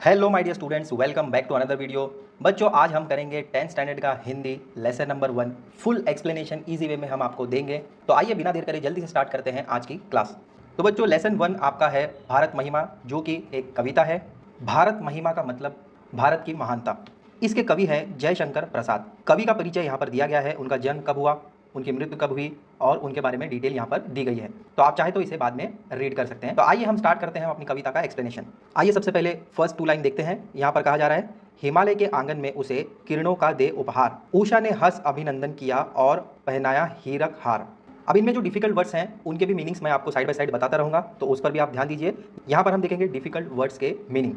Hello my dear students, welcome back to another video. बच्चों, आज हम करेंगे 10th स्टैंडर्ड का Hindi lesson number 1। Full explanation easy way में हम आपको देंगे। तो आइए बिना देर करे जल्दी से स्टार्ट करते हैं आज की क्लास। तो बच्चों, लेसन 1 आपका है भारत महिमा, जो कि एक कविता है। भारत महिमा का मतलब भारत की महानता। इसके कवि हैं जयशंकर प्रसाद। कवि का परिचय यहाँ पर दिया गया है, उनका जन्म कब हुआ, उनकी मृत्यु कब हुई और उनके बारे में डिटेल यहाँ पर दी गई है। तो आप चाहे तो इसे बाद में रीड कर सकते हैं। तो आइए हम स्टार्ट करते हैं अपनी कविता का एक्सप्लेनेशन। आइए सबसे पहले फर्स्ट 2 लाइन देखते हैं। यहाँ पर कहा जा रहा है, हिमालय के आंगन में उसे किरणों का दे उपहार, उषा ने हंस अभिनंदन किया और पहनाया हीरक हार। अब इनमें जो डिफिकल्ट वर्ड्स हैं उनके भी मीनिंग्स मैं आपको साइड बाय साइड बताता रहूँगा, तो उस पर भी आप ध्यान दीजिए। यहाँ पर हम देखेंगे डिफिकल्ट वर्ड्स के मीनिंग।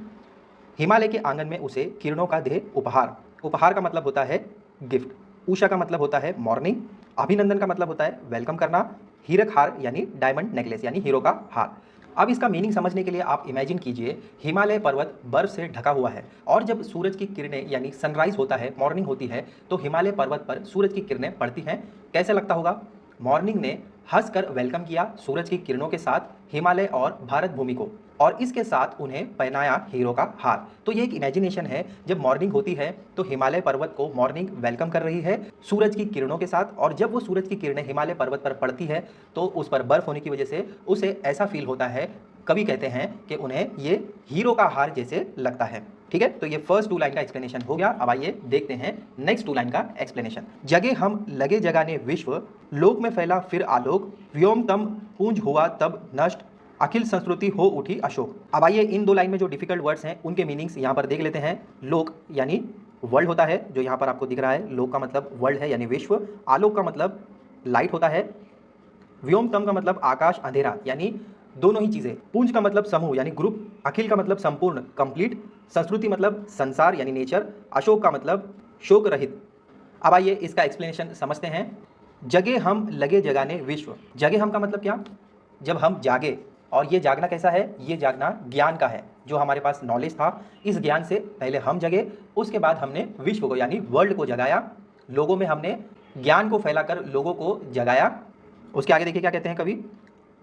हिमालय के आंगन में उसे किरणों का दे उपहार। उपहार का मतलब होता है गिफ्ट। उषा का मतलब होता है मॉर्निंग। अभिनंदन का मतलब होता है वेलकम करना। हीरक हार यानी डायमंड नेकलेस यानी हीरो का हार। अब इसका मीनिंग समझने के लिए आप इमेजिन कीजिए, हिमालय पर्वत बर्फ से ढका हुआ है और जब सूरज की किरणें यानी सनराइज होता है, मॉर्निंग होती है, तो हिमालय पर्वत पर सूरज की किरणें पड़ती हैं। कैसे लगता होगा? मॉर्निंग ने हंसकर वेलकम किया सूरज की किरणों के साथ हिमालय और भारत भूमि को, और इसके साथ उन्हें पहनाया हीरो का हार। तो ये एक इमेजिनेशन है, जब मॉर्निंग होती है तो हिमालय पर्वत को मॉर्निंग वेलकम कर रही है सूरज की किरणों के साथ, और जब वो सूरज की किरणें हिमालय पर्वत पर पड़ती है तो उस पर बर्फ होने की वजह से उसे ऐसा फील होता है, कवि कहते हैं कि उन्हें ये हीरो का हार जैसे लगता है। ठीक है, तो ये फर्स्ट 2 लाइन का एक्सप्लेनेशन हो गया। अब आइए देखते हैं नेक्स्ट 2 लाइन का एक्सप्लेनेशन। जगे हम लगे जगाने विश्व, लोक में फैला फिर आलोक, व्योमतम पुंज हुआ तब नष्ट, अखिल संस्कृति हो उठी अशोक। अब आइए इन 2 लाइन में जो डिफिकल्ट वर्ड्स हैं उनके मीनिंग्स यहाँ पर देख लेते हैं। लोक यानी वर्ल्ड होता है, जो यहाँ पर आपको दिख रहा है। लोक का मतलब वर्ल्ड है यानी विश्व। आलोक का मतलब लाइट होता है। व्योमतम का मतलब आकाश अंधेरा यानी दोनों ही चीज़ें। पुंज का मतलब समूह यानी ग्रुप। अखिल का मतलब संपूर्ण कंप्लीट। संस्कृति मतलब संसार यानी नेचर। अशोक का मतलब शोक रहित। अब आइए इसका एक्सप्लेनेशन समझते हैं। जगे हम लगे जगाने विश्व। जगे हम का मतलब क्या? जब हम जागे, और ये जागना कैसा है? ये जागना ज्ञान का है, जो हमारे पास नॉलेज था, इस ज्ञान से पहले हम जगे, उसके बाद हमने विश्व को यानी वर्ल्ड को जगाया। लोगों में हमने ज्ञान को फैलाकर लोगों को जगाया। उसके आगे देखिए क्या कहते हैं कवि,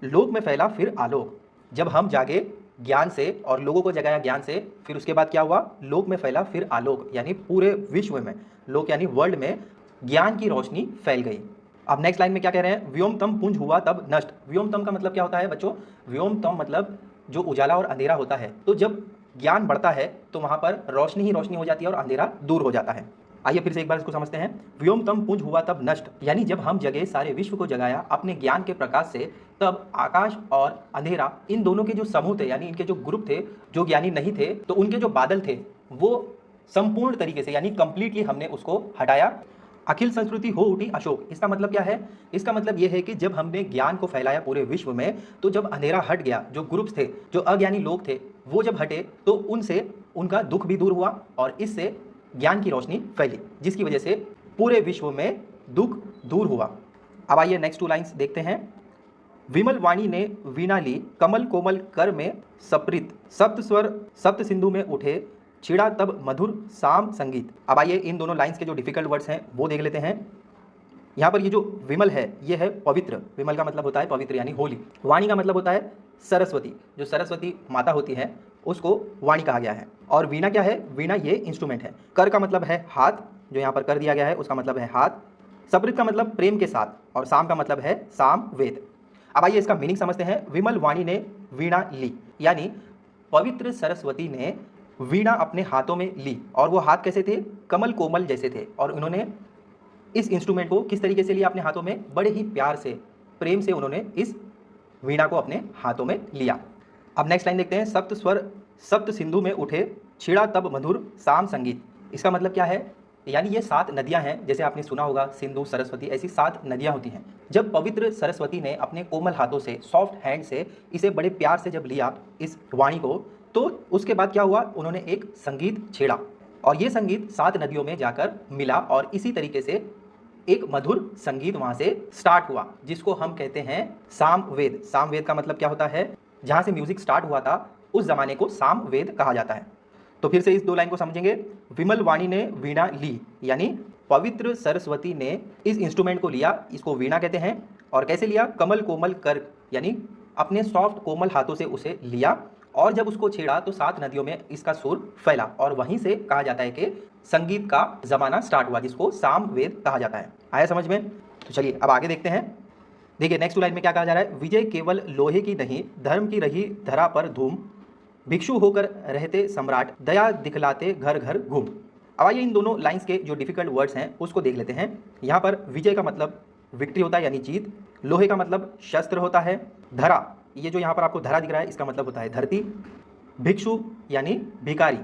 लोक में फैला फिर आलोक। जब हम जागे ज्ञान से और लोगों को जगाया ज्ञान से, फिर उसके बाद क्या हुआ? लोक में फैला फिर आलोक यानी पूरे विश्व में, लोक यानी वर्ल्ड में ज्ञान की रोशनी फैल गई। अब नेक्स्ट लाइन में क्या कह रहे हैं? व्योमतम पुंज हुआ तब नष्ट। व्योमतम का मतलब क्या होता है बच्चों? व्योमतम मतलब जो उजाला और अंधेरा होता है। तो जब ज्ञान बढ़ता है तो वहां पर रोशनी ही रोशनी हो जाती है और अंधेरा दूर हो जाता है। आइए फिर से एक बार इसको समझते हैं। व्योमतम पुंज हुआ तब नष्ट यानी जब हम जगे, सारे विश्व को जगाया अपने ज्ञान के प्रकाश से, तब आकाश और अंधेरा इन दोनों के जो समूह थे यानी इनके जो ग्रुप थे, जो ज्ञानी नहीं थे, तो उनके जो बादल थे वो संपूर्ण तरीके से यानी कंप्लीटली हमने उसको हटाया। अखिल संस्कृति हो उठी अशोक। इसका मतलब क्या है? इसका मतलब यह है कि जब हमने ज्ञान को फैलाया पूरे विश्व में, तो जब अंधेरा हट गया, जो ग्रुप्स थे, जो अज्ञानी लोग थे, वो जब हटे तो उनसे उनका दुख भी दूर हुआ और इससे ज्ञान की रोशनी फैली, जिसकी वजह से पूरे विश्व में दुख दूर हुआ। अब आइए नेक्स्ट 2 लाइन्स देखते हैं। विमल वाणी ने वीणा ली, कमल कोमल कर में सप्रित, सप्त स्वर सप्त सिंधु में उठे, छिड़ा तब मधुर साम संगीत। अब आइए इन दोनों लाइंस के जो डिफिकल्ट वर्ड्स हैं वो देख लेते हैं। यहाँ पर ये जो विमल है ये है पवित्र। विमल का मतलब होता है पवित्र यानी होली। वाणी का मतलब होता है सरस्वती, जो सरस्वती माता होती है उसको वाणी कहा गया है। और वीणा क्या है? वीणा ये इंस्ट्रूमेंट है। कर का मतलब है हाथ, जो यहाँ पर कर दिया गया है उसका मतलब है हाथ। सप्रित का मतलब प्रेम के साथ, और साम का मतलब है साम वेद। अब आइए इसका मीनिंग समझते हैं। विमल वाणी ने वीणा ली यानी पवित्र सरस्वती ने वीणा अपने हाथों में ली, और वो हाथ कैसे थे? कमल कोमल जैसे थे, और उन्होंने इस इंस्ट्रूमेंट को किस तरीके से लिया अपने हाथों में? बड़े ही प्यार से, प्रेम से उन्होंने इस वीणा को अपने हाथों में लिया। अब नेक्स्ट लाइन देखते हैं। सप्त स्वर सप्त सिंधु में उठे, छिड़ा तब मधुर साम संगीत। इसका मतलब क्या है? यानी ये 7 नदियां हैं, जैसे आपने सुना होगा सिंधु, सरस्वती, ऐसी 7 नदियां होती हैं। जब पवित्र सरस्वती ने अपने कोमल हाथों से, सॉफ्ट हैंड से इसे बड़े प्यार से जब लिया इस वाणी को, तो उसके बाद क्या हुआ? उन्होंने एक संगीत छेड़ा, और ये संगीत 7 नदियों में जाकर मिला, और इसी तरीके से एक मधुर संगीत वहां से स्टार्ट हुआ, जिसको हम कहते हैं सामवेद। सामवेद का मतलब क्या होता है? जहां से म्यूजिक स्टार्ट हुआ था उस जमाने को सामवेद कहा जाता है। तो फिर से इस 2 लाइन को समझेंगे। विमल वाणी ने वीणा ली यानी पवित्र सरस्वती ने इस इंस्ट्रूमेंट को लिया, इसको वीणा कहते हैं। और कैसे लिया? कमल कोमल कर यानी अपने सॉफ्ट कोमल हाथों से उसे लिया, और जब उसको छेड़ा तो 7 नदियों में इसका सुर फैला और वहीं से कहा जाता है कि संगीत का जमाना स्टार्ट हुआ, जिसको सामवेद कहा जाता है। आया समझ में? तो चलिए अब आगे देखते हैं। देखिए नेक्स्ट लाइन में क्या कहा जा रहा है, विजय केवल लोहे की नहीं, धर्म की रही धरा पर धूम, भिक्षु होकर रहते सम्राट, दया दिखलाते घर घर घूम। अब आइए इन दोनों लाइंस के जो डिफिकल्ट वर्ड्स हैं उसको देख लेते हैं। यहाँ पर विजय का मतलब विक्ट्री होता है यानी जीत, लोहे का मतलब शस्त्र होता है, धरा, ये जो यहाँ पर आपको धरा दिख रहा है इसका मतलब होता है धरती, भिक्षु यानी भिखारी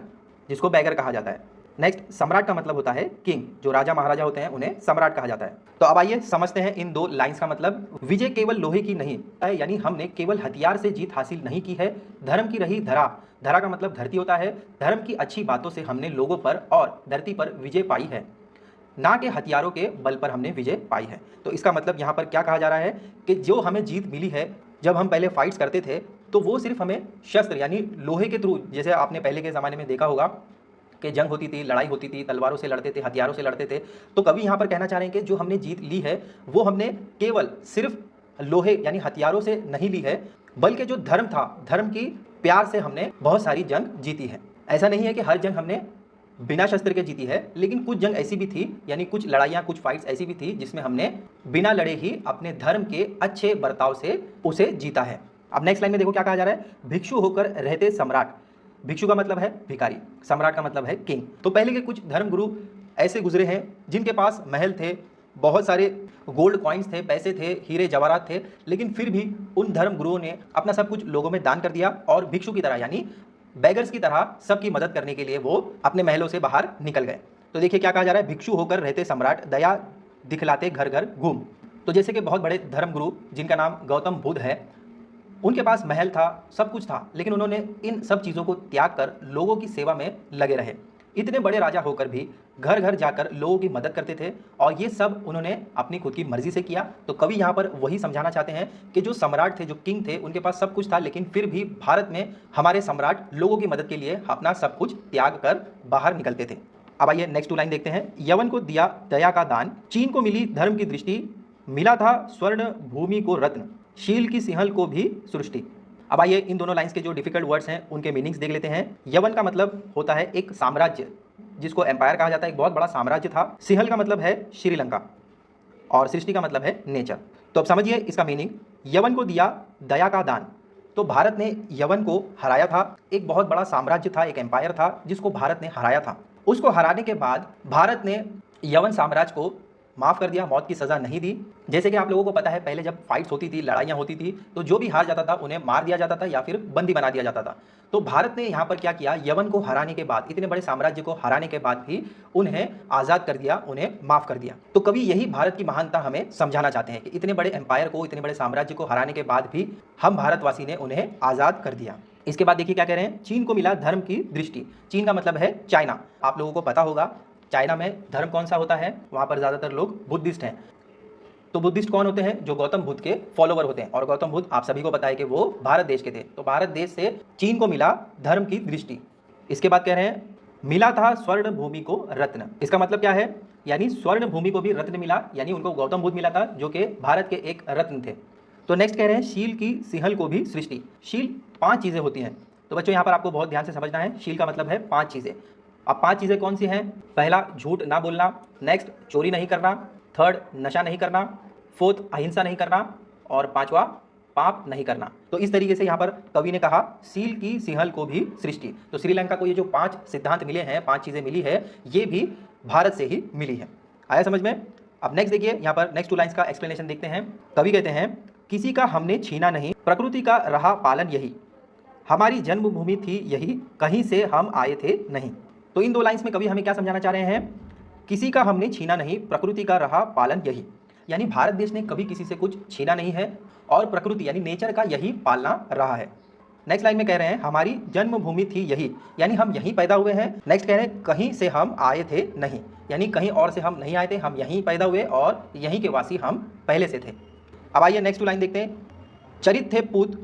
जिसको बैगर कहा जाता है। नेक्स्ट सम्राट का मतलब होता है किंग, जो राजा महाराजा होते हैं उन्हें सम्राट कहा जाता है। तो अब आइए समझते हैं इन दो लाइंस का मतलब। विजय केवल लोहे की नहीं है, यानी हमने केवल हथियार से जीत हासिल नहीं की है, धर्म की रही धरा, धरा का मतलब धरती होता है, धर्म की अच्छी बातों से हमने लोगों पर और धरती पर विजय पाई है, ना कि हथियारों के बल पर हमने विजय पाई है। तो इसका मतलब यहाँ पर क्या कहा जा रहा है कि जो हमें जीत मिली है, जब हम पहले फाइट्स करते थे तो वो सिर्फ हमें शस्त्र यानी लोहे के थ्रू, जैसे आपने पहले के ज़माने में देखा होगा कि जंग होती थी, लड़ाई होती थी, तलवारों से लड़ते थे, हथियारों से लड़ते थे। तो कभी यहाँ पर कहना चाह रहे हैं कि जो हमने जीत ली है वो हमने केवल सिर्फ लोहे यानी हथियारों से नहीं ली है, बल्कि जो धर्म था, धर्म की प्यार से हमने बहुत सारी जंग जीती है। ऐसा नहीं है कि हर जंग हमने बिना शस्त्र के जीती है, लेकिन कुछ जंग ऐसी भी थी, यानी कुछ लड़ाइयाँ, कुछ फाइट्स ऐसी भी थी जिसमें हमने बिना लड़े ही अपने धर्म के अच्छे बर्ताव से उसे जीता है। अब नेक्स्ट लाइन में देखो क्या कहा जा रहा है, भिक्षु होकर रहते सम्राट, भिक्षु का मतलब है भिखारी, सम्राट का मतलब है किंग। तो पहले के कुछ धर्म गुरु ऐसे गुजरे हैं जिनके पास महल थे, बहुत सारे गोल्ड कॉइन्स थे, पैसे थे, हीरे जवाहरात थे, लेकिन फिर भी उन धर्म गुरुओं ने अपना सब कुछ लोगों में दान कर दिया और भिक्षु की तरह यानी बेगर्स की तरह सबकी मदद करने के लिए वो अपने महलों से बाहर निकल गए। तो देखिए क्या कहा जा रहा है, भिक्षु होकर रहते सम्राट, दया दिखलाते घर घर घूम। तो जैसे कि बहुत बड़े धर्म गुरु जिनका नाम गौतम बुद्ध है, उनके पास महल था, सब कुछ था, लेकिन उन्होंने इन सब चीज़ों को त्याग कर लोगों की सेवा में लगे रहे। इतने बड़े राजा होकर भी घर घर जाकर लोगों की मदद करते थे और ये सब उन्होंने अपनी खुद की मर्जी से किया। तो कवि यहाँ पर वही समझाना चाहते हैं कि जो सम्राट थे, जो किंग थे, उनके पास सब कुछ था, लेकिन फिर भी भारत में हमारे सम्राट लोगों की मदद के लिए अपना सब कुछ त्याग कर बाहर निकलते थे। अब आइए नेक्स्ट 2 लाइन देखते हैं। यवन को दिया दया का दान, चीन को मिली धर्म की दृष्टि, मिला था स्वर्ण भूमि को रत्न, शील की सिंहल को भी सृष्टि। अब आइए इन दोनों लाइंस के जो डिफिकल्ट वर्ड्स हैं उनके मीनिंग्स देख लेते हैं। यवन का मतलब होता है एक साम्राज्य जिसको एम्पायर कहा जाता है, एक बहुत बड़ा साम्राज्य था। सिंहल का मतलब है श्रीलंका और सृष्टि का मतलब है नेचर। तो अब समझिए इसका मीनिंग, यवन को दिया दया का दान, तो भारत ने यवन को हराया था, एक बहुत बड़ा साम्राज्य था, एक एम्पायर था जिसको भारत ने हराया था। उसको हराने के बाद भारत ने यवन साम्राज्य को माफ़ कर दिया, मौत की सज़ा नहीं दी। जैसे कि आप लोगों को पता है, पहले जब फाइट्स होती थी, लड़ाइयाँ होती थी, तो जो भी हार जाता था उन्हें मार दिया जाता था या फिर बंदी बना दिया जाता था। तो भारत ने यहाँ पर क्या किया, यवन को हराने के बाद, इतने बड़े साम्राज्य को हराने के बाद भी उन्हें आज़ाद कर दिया, उन्हें माफ़ कर दिया। तो कभी यही भारत की महानता हमें समझाना चाहते हैं कि इतने बड़े एम्पायर को, इतने बड़े साम्राज्य को हराने के बाद भी हम भारतवासी ने उन्हें आज़ाद कर दिया। इसके बाद देखिए क्या कह रहे हैं, चीन को मिला धर्म की दृष्टि। चीन का मतलब है चाइना। आप लोगों को पता होगा चाइना में धर्म कौन सा होता है, वहाँ पर ज़्यादातर लोग बुद्धिस्ट हैं। तो बुद्धिस्ट कौन होते हैं, जो गौतम बुद्ध के फॉलोवर होते हैं, और गौतम बुद्ध आप सभी को पता है कि वो भारत देश के थे। तो भारत देश से चीन को मिला धर्म की दृष्टि। इसके बाद कह रहे हैं मिला था स्वर्ण भूमि को रत्न। इसका मतलब क्या है, यानी स्वर्ण भूमि को भी रत्न मिला, यानी उनको गौतम बुद्ध मिला था जो कि भारत के एक रत्न थे। तो नेक्स्ट कह रहे हैं शील की सिंहल को भी सृष्टि। शील 5 चीज़ें होती हैं। तो बच्चों यहाँ पर आपको बहुत ध्यान से समझना है, शील का मतलब है 5 चीज़ें। अब 5 चीज़ें कौन सी हैं, पहला झूठ ना बोलना, नेक्स्ट चोरी नहीं करना, थर्ड नशा नहीं करना, फोर्थ अहिंसा नहीं करना, और 5वां पाप नहीं करना। तो इस तरीके से यहाँ पर कवि ने कहा शील की सिंहल को भी सृष्टि। तो श्रीलंका को ये जो 5 सिद्धांत मिले हैं, 5 चीज़ें मिली है, ये भी भारत से ही मिली है। आया समझ में? अब नेक्स्ट देखिए, यहाँ पर नेक्स्ट 2 लाइन्स का एक्सप्लेनेशन देखते हैं। कवि कहते हैं किसी का हमने छीना नहीं, प्रकृति का रहा पालन यही, हमारी जन्मभूमि थी यही, कहीं से हम आए थे नहीं। तो इन 2 लाइन्स में कवि हमें क्या समझाना चाह रहे हैं, किसी का हमने छीना नहीं, प्रकृति का रहा पालन यही, यानी भारत देश ने कभी किसी से कुछ छीना नहीं है और प्रकृति यानी नेचर का यही पालना रहा है। नेक्स्ट लाइन में कह रहे हैं हमारी जन्मभूमि थी यही, यानी हम यहीं पैदा हुए हैं। नेक्स्ट कह रहे हैं कहीं से हम आए थे नहीं, यानी कहीं और से हम नहीं आए थे, हम यहीं पैदा हुए और यहीं के वासी हम पहले से थे। अब आइए नेक्स्ट 2 लाइन देखते हैं। चरित थे पूत,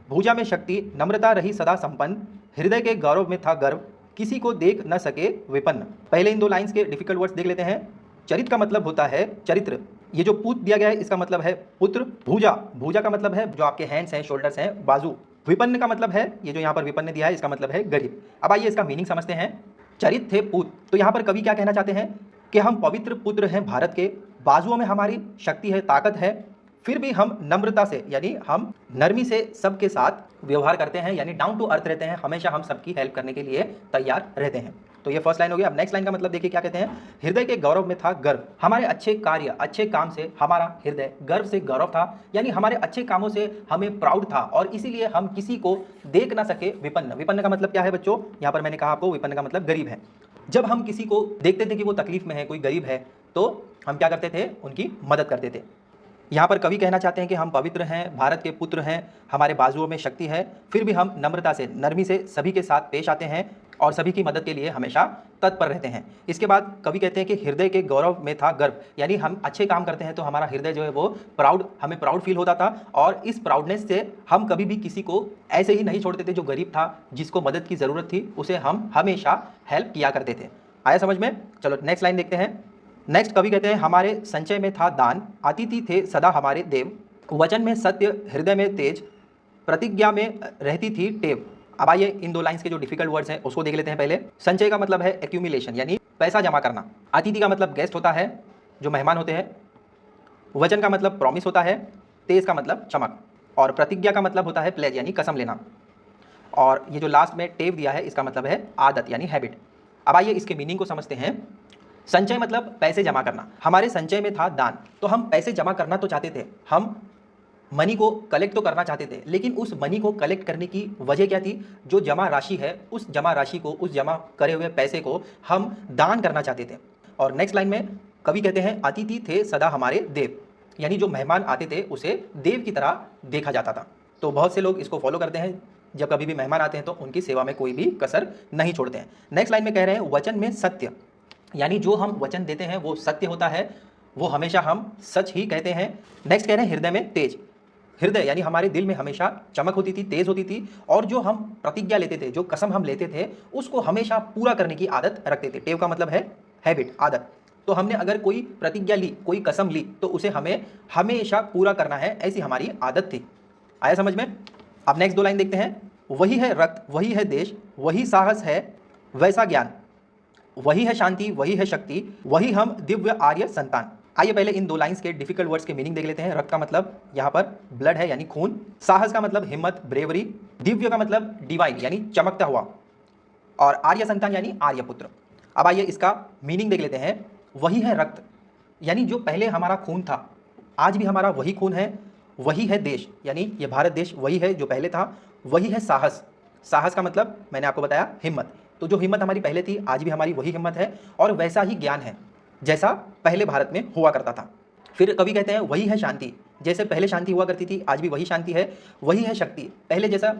भुजा में शक्ति, नम्रता रही सदा संपन्न, हृदय के गौरव में था गर्व, किसी को देख न सके विपन्न। पहले इन 2 लाइन्स के डिफिकल्ट वर्ड्स देख लेते हैं। चरित का मतलब होता है चरित्र, ये जो पूत दिया गया है इसका मतलब है पुत्र। भुजा, भुजा का मतलब है जो आपके हैंड्स हैं, शोल्डर्स हैं, बाजू, विपन्न का मतलब है, ये जो यहाँ पर विपन्न दिया है इसका मतलब है गरीब। अब आइए इसका मीनिंग समझते हैं। चरित थे पूत, तो यहाँ पर कवि क्या कहना चाहते हैं कि हम पवित्र पुत्र हैं भारत के, बाजुओं में हमारी शक्ति है, ताकत है, फिर भी हम नम्रता से यानी हम नरमी से सबके साथ व्यवहार करते हैं, यानी डाउन टू अर्थ रहते हैं, हमेशा हम सबकी हेल्प करने के लिए तैयार रहते हैं। तो ये फर्स्ट लाइन हो गया। अब नेक्स्ट लाइन का मतलब देखिए क्या कहते हैं, हृदय के गौरव में था गर्व, हमारे अच्छे कार्य अच्छे काम से हमारा हृदय गर्व से गौरव था, यानी हमारे अच्छे कामों से हमें प्राउड था और इसीलिए हम किसी को देख ना सके विपन्न। विपन्न का मतलब क्या है बच्चों, यहाँ पर मैंने कहा आपको विपन्न का मतलब गरीब है। जब हम किसी को देखते थे कि वो तकलीफ में है, कोई गरीब है, तो हम क्या करते थे, उनकी मदद करते थे। यहाँ पर कवि कहना चाहते हैं कि हम पवित्र हैं, भारत के पुत्र हैं, हमारे बाजुओं में शक्ति है, फिर भी हम नम्रता से नरमी से सभी के साथ पेश आते हैं और सभी की मदद के लिए हमेशा तत्पर रहते हैं। इसके बाद कवि कहते हैं कि हृदय के गौरव में था गर्व, यानी हम अच्छे काम करते हैं तो हमारा हृदय जो है वो प्राउड, हमें प्राउड फील होता था और इस प्राउडनेस से हम कभी भी किसी को ऐसे ही नहीं छोड़ते थे। जो गरीब था, जिसको मदद की ज़रूरत थी, उसे हम हमेशा हेल्प किया करते थे। आया समझ में? चलो नेक्स्ट लाइन देखते हैं। नेक्स्ट कवि कहते हैं हमारे संचय में था दान, अतिथि थे सदा हमारे देव, वचन में सत्य, हृदय में तेज, प्रतिज्ञा में रहती थी टेव। अब आइए इन दो लाइंस के जो डिफिकल्ट वर्ड्स हैं उसको देख लेते हैं पहले। संचय का मतलब है एक्यूमुलेशन, यानी पैसा जमा करना। अतिथि का मतलब गेस्ट होता है, जो मेहमान होते हैं। वचन का मतलब प्रॉमिस होता है। तेज का मतलब चमक। और प्रतिज्ञा का मतलब होता है प्लेज, यानी कसम लेना। और ये जो लास्ट में टेव दिया है इसका मतलब है आदत, यानी हैबिट। अब आइए इसके मीनिंग को समझते हैं। संचय मतलब पैसे जमा करना। हमारे संचय में था दान, तो हम पैसे जमा करना तो चाहते थे, हम मनी को कलेक्ट तो करना चाहते थे, लेकिन उस मनी को कलेक्ट करने की वजह क्या थी, जो जमा राशि है उस जमा राशि को, उस जमा करे हुए पैसे को हम दान करना चाहते थे। और नेक्स्ट लाइन में कवि कहते हैं अतिथि थे सदा हमारे देव, यानी जो मेहमान आते थे उसे देव की तरह देखा जाता था। तो बहुत से लोग इसको फॉलो करते हैं, जब कभी भी मेहमान आते हैं तो उनकी सेवा में कोई भी कसर नहीं छोड़ते हैं। नेक्स्ट लाइन में कह रहे हैं वचन में सत्य, यानी जो हम वचन देते हैं वो सत्य होता है, वो हमेशा हम सच ही कहते हैं। नेक्स्ट कह रहे हैं हृदय में तेज। हृदय यानी हमारे दिल में हमेशा चमक होती थी, तेज होती थी, और जो हम प्रतिज्ञा लेते थे, जो कसम हम लेते थे, उसको हमेशा पूरा करने की आदत रखते थे। टेव का मतलब है हैबिट, आदत। तो हमने अगर कोई प्रतिज्ञा ली, कोई कसम ली, तो उसे हमें हमेशा पूरा करना है, ऐसी हमारी आदत थी। आया समझ में? अब नेक्स्ट दो लाइन देखते हैं। वही है रक्त, वही है देश, वही साहस है वैसा ज्ञान, वही है शांति, वही है शक्ति, वही हम दिव्य आर्य संतान। आइए पहले इन दो लाइंस के डिफिकल्ट वर्ड्स के मीनिंग देख लेते हैं। रक्त का मतलब यहाँ पर ब्लड है, यानी खून। साहस का मतलब हिम्मत, ब्रेवरी। दिव्य का मतलब डिवाइन, यानी चमकता हुआ। और आर्य संतान यानी आर्यपुत्र। अब आइए इसका मीनिंग देख लेते हैं। वही है रक्त, यानी जो पहले हमारा खून था, आज भी हमारा वही खून है। वही है देश, यानी ये भारत देश वही है जो पहले था। वही है साहस, साहस का मतलब मैंने आपको बताया हिम्मत। तो जो हिम्मत हमारी पहले थी, आज भी हमारी वही हिम्मत है। और वैसा ही ज्ञान है जैसा पहले भारत में हुआ करता था। फिर कवि कहते हैं वही है शांति, जैसे पहले शांति हुआ करती थी, आज भी वही शांति है। वही है शक्ति, पहले जैसा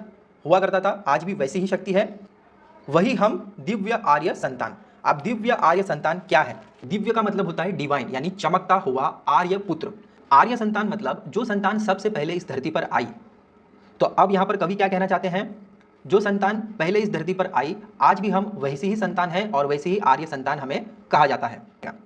हुआ करता था, आज भी वैसी ही शक्ति है। वही हम दिव्य आर्य संतान। अब दिव्य आर्य संतान क्या है? दिव्य का मतलब होता है डिवाइन, यानी चमकता हुआ आर्य पुत्र। आर्य संतान मतलब जो संतान सबसे पहले इस धरती पर आई। तो अब यहाँ पर कवि क्या कहना चाहते हैं, जो संतान पहले इस धरती पर आई, आज भी हम वैसी ही संतान हैं और वैसे ही आर्य संतान हमें कहा जाता है।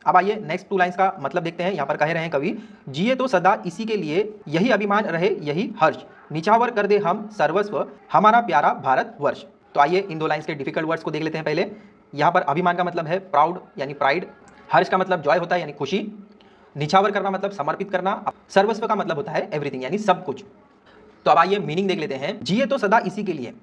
अब आइए नेक्स्ट टू लाइंस का मतलब देखते हैं। यहाँ पर कह रहे हैं कवि, जिए तो सदा इसी के लिए, यही अभिमान रहे यही हर्ष, निछावर कर दे हम सर्वस्व हमारा प्यारा भारत वर्ष। तो आइए इन दो लाइंस के डिफिकल्ट वर्ड्स को देख लेते हैं पहले। यहाँ पर अभिमान का मतलब है प्राउड, यानी प्राइड। हर्ष का मतलब जॉय होता है, यानी खुशी। निछावर करना मतलब समर्पित करना। सर्वस्व का मतलब होता है एवरीथिंग, यानी सब कुछ। तो अब आइए मीनिंग देख लेते हैं। जिए तो सदा इसी के लिए,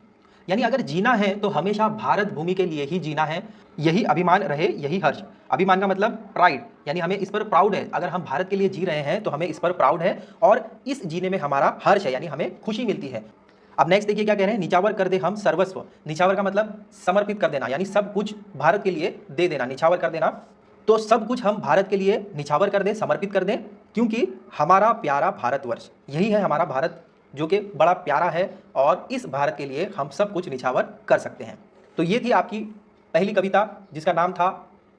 यानी अगर जीना है तो हमेशा भारत भूमि के लिए ही जीना है। यही अभिमान रहे यही हर्ष। अभिमान का मतलब प्राइड, यानी हमें इस पर प्राउड है। अगर हम भारत के लिए जी रहे हैं तो हमें इस पर प्राउड है और इस जीने में हमारा हर्ष है, यानी हमें खुशी मिलती है। अब नेक्स्ट देखिए क्या कह रहे हैं, निछावर कर दे हम सर्वस्व। निछावर का मतलब समर्पित कर देना, यानी सब कुछ भारत के लिए दे देना, निछावर कर देना। तो सब कुछ हम भारत के लिए निछावर कर दें, समर्पित कर दें, क्योंकि हमारा प्यारा भारतवर्ष यही है, हमारा भारत जो कि बड़ा प्यारा है और इस भारत के लिए हम सब कुछ निछावर कर सकते हैं। तो ये थी आपकी पहली कविता, जिसका नाम था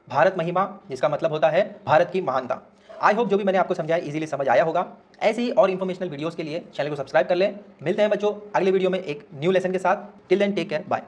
भारत महिमा, जिसका मतलब होता है भारत की महानता। आई होप जो भी मैंने आपको समझाया इजीली समझ आया होगा। ऐसे ही और इन्फॉर्मेशनल वीडियोस के लिए चैनल को सब्सक्राइब कर लें। मिलते हैं बच्चों अगले वीडियो में एक न्यू लेसन के साथ। Till then take care, bye.